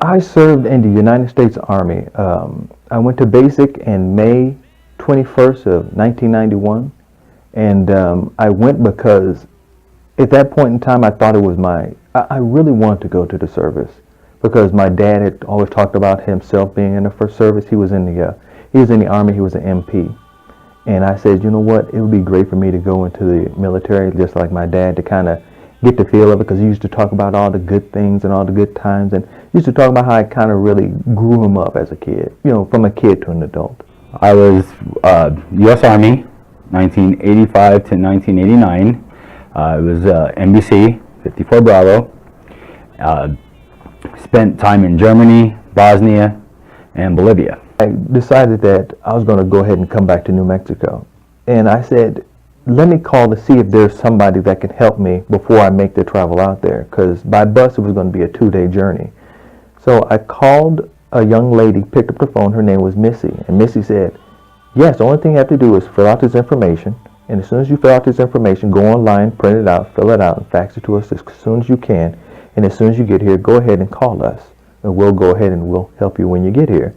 I served in the United States Army. I went to basic in May 21st of 1991, and I went because at that point in time I thought it was I really wanted to go to the service because my dad had always talked about himself being in the first service. He was in the Army. He was an MP, and I said, you know what, it would be great for me to go into the military just like my dad to kind of get the feel of it because he used to talk about all the good things and all the good times and he used to talk about how I kind of really grew him up as a kid, from a kid to an adult. I was U.S. Army, 1985 to 1989. It was NBC, 54 Bravo. Spent time in Germany, Bosnia, and Bolivia. I decided that I was going to go ahead and come back to New Mexico. And I said, let me call to see if there's somebody that can help me before I make the travel out there. Because by bus it was going to be a 2-day journey. So I called a young lady, picked up the phone. Her name was Missy. And Missy said, yes, the only thing you have to do is fill out this information. And as soon as you fill out this information, go online, print it out, fill it out, and fax it to us as soon as you can. And as soon as you get here, go ahead and call us. And we'll go ahead and we'll help you when you get here.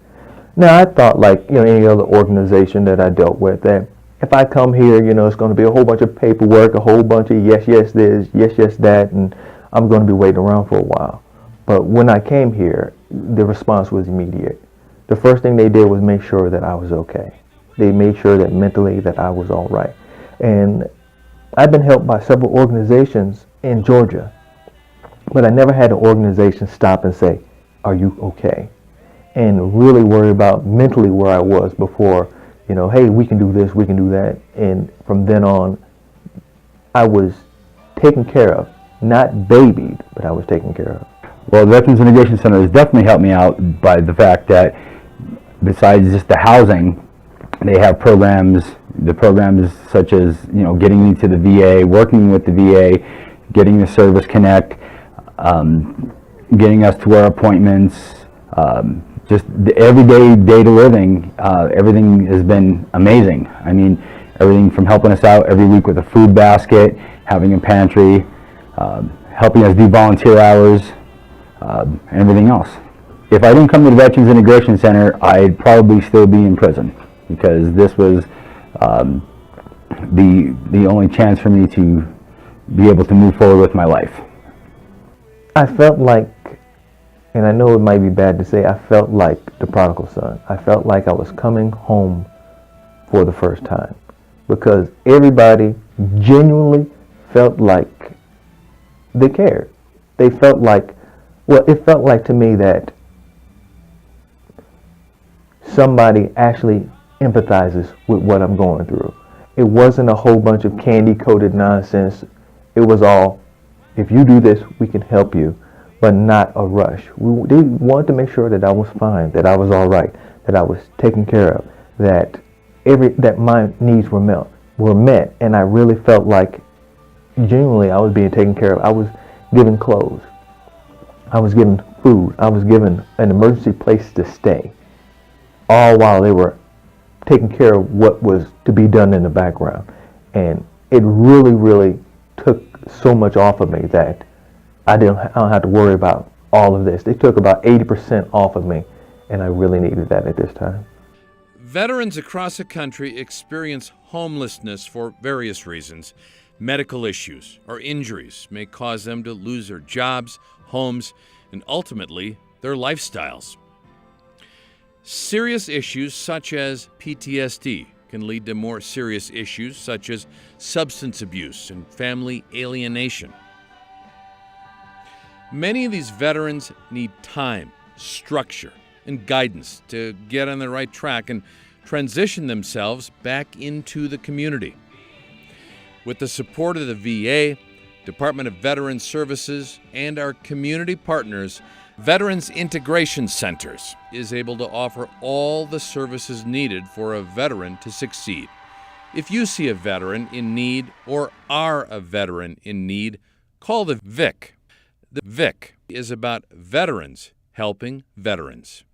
Now, I thought like, any other organization that I dealt with, that if I come here, it's going to be a whole bunch of paperwork, a whole bunch of yes, yes, this, yes, yes, that, and I'm going to be waiting around for a while. But when I came here, the response was immediate. The first thing they did was make sure that I was okay. They made sure that mentally that I was all right. And I've been helped by several organizations in Georgia, but I never had an organization stop and say, are you okay? And really worry about mentally where I was before, hey, we can do this, we can do that. And from then on, I was taken care of, not babied, but I was taken care of. Well, the Veterans Integration Center has definitely helped me out by the fact that besides just the housing, they have programs such as, getting into the VA, working with the VA, getting the Service Connect, getting us to our appointments, just the everyday data living. Everything has been amazing. I mean, everything from helping us out every week with a food basket, having a pantry, helping us do volunteer hours, and everything else. If I didn't come to the Veterans Integration Center, I'd probably still be in prison because this was the only chance for me to be able to move forward with my life. I felt like, and I know it might be bad to say, I felt like the prodigal son. I felt like I was coming home for the first time because everybody genuinely felt like they cared. They felt like, it felt like to me that somebody actually empathizes with what I'm going through. It wasn't a whole bunch of candy-coated nonsense. It was all, if you do this, we can help you, but not a rush. They wanted to make sure that I was fine, that I was all right, that I was taken care of, that my needs were met, and I really felt like genuinely I was being taken care of. I was given clothes, I was given food, I was given an emergency place to stay, all while they were taking care of what was to be done in the background. And it really, really took so much off of me that I don't have to worry about all of this. They took about 80% off of me, and I really needed that at this time. Veterans across the country experience homelessness for various reasons. Medical issues or injuries may cause them to lose their jobs, homes, and ultimately their lifestyles. Serious issues such as PTSD can lead to more serious issues such as substance abuse and family alienation. Many of these veterans need time, structure, and guidance to get on the right track and transition themselves back into the community. With the support of the VA, Department of Veterans Services, and our community partners, Veterans Integration Centers is able to offer all the services needed for a veteran to succeed. If you see a veteran in need or are a veteran in need, call the VIC. The VIC is about veterans helping veterans.